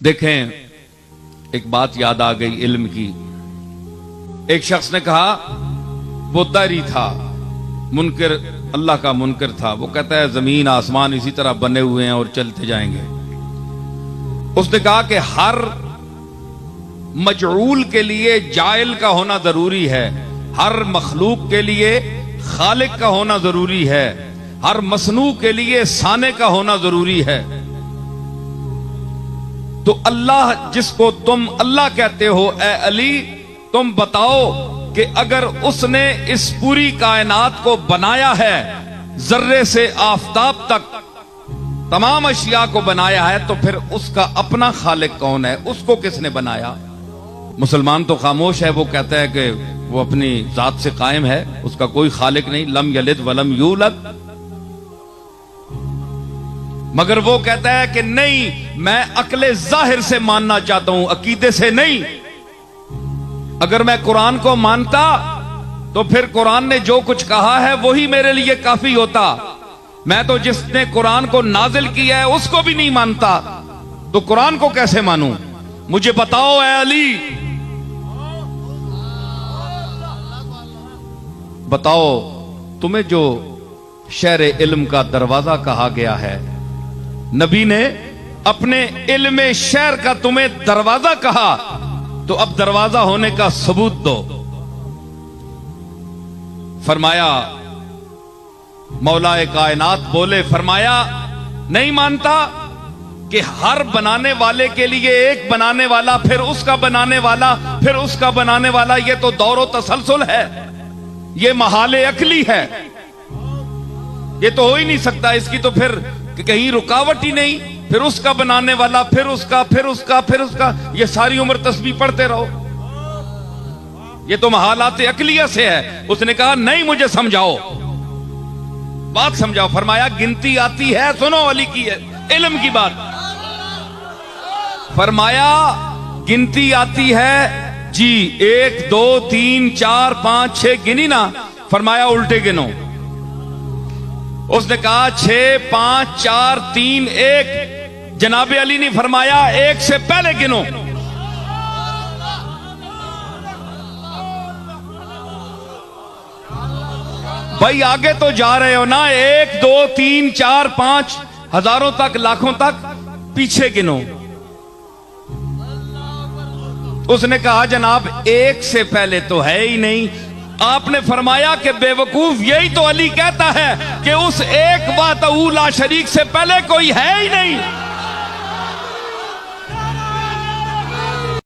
دیکھیں ایک بات یاد آ گئی علم کی. ایک شخص نے کہا وہ داری تھا، منکر، اللہ کا منکر تھا. وہ کہتا ہے زمین آسمان اسی طرح بنے ہوئے ہیں اور چلتے جائیں گے. اس نے کہا کہ ہر مجعول کے لیے جائل کا ہونا ضروری ہے، ہر مخلوق کے لیے خالق کا ہونا ضروری ہے، ہر مصنوع کے لیے صانع کا ہونا ضروری ہے. تو اللہ جس کو تم اللہ کہتے ہو، اے علی تم بتاؤ کہ اگر اس نے اس پوری کائنات کو بنایا ہے، ذرے سے آفتاب تک تمام اشیاء کو بنایا ہے، تو پھر اس کا اپنا خالق کون ہے؟ اس کو کس نے بنایا؟ مسلمان تو خاموش ہے، وہ کہتا ہے کہ وہ اپنی ذات سے قائم ہے، اس کا کوئی خالق نہیں، لم یلد ولم یولد. مگر وہ کہتا ہے کہ نہیں، میں عقل ظاہر سے ماننا چاہتا ہوں، عقیدے سے نہیں. اگر میں قرآن کو مانتا تو پھر قرآن نے جو کچھ کہا ہے وہی میرے لیے کافی ہوتا. میں تو جس نے قرآن کو نازل کیا ہے اس کو بھی نہیں مانتا، تو قرآن کو کیسے مانوں؟ مجھے بتاؤ اے علی، بتاؤ تمہیں جو شہر علم کا دروازہ کہا گیا ہے، نبی نے اپنے علم شہر کا تمہیں دروازہ کہا، تو اب دروازہ ہونے کا ثبوت دو. فرمایا مولا کائنات بولے، فرمایا نہیں مانتا کہ ہر بنانے والے کے لیے ایک بنانے والا، پھر اس کا بنانے والا، پھر اس کا بنانے والا. یہ تو دور و تسلسل ہے، یہ محال عقلی ہے، یہ تو ہو ہی نہیں سکتا. اس کی تو پھر کہیں رکاوٹ ہی نہیں. پھر اس کا بنانے والا، پھر اس کا، پھر اس کا، پھر اس کا، یہ ساری عمر تسبیح پڑھتے رہو. یہ تو محالات عقلیہ سے ہے. اس نے کہا نہیں، مجھے سمجھاؤ، بات سمجھاؤ. فرمایا گنتی آتی ہے، سنو علی کی ہے علم کی بات. فرمایا گنتی آتی ہے جی، 1 2 3 4 5 6 گنی نا. فرمایا الٹے گنو. اس نے کہا 6 5 4 3 1. جناب علی نے فرمایا 1 سے پہلے گنو. بھائی آگے تو جا رہے ہو نا، 1 2 3 4 5 ہزاروں تک، لاکھوں تک، پیچھے گنو. اس نے کہا جناب 1 سے پہلے تو ہے ہی نہیں. آپ نے فرمایا کہ بے وقوف، یہی تو علی کہتا ہے کہ اس ایک وحدہ لا شریک سے پہلے کوئی ہے ہی نہیں.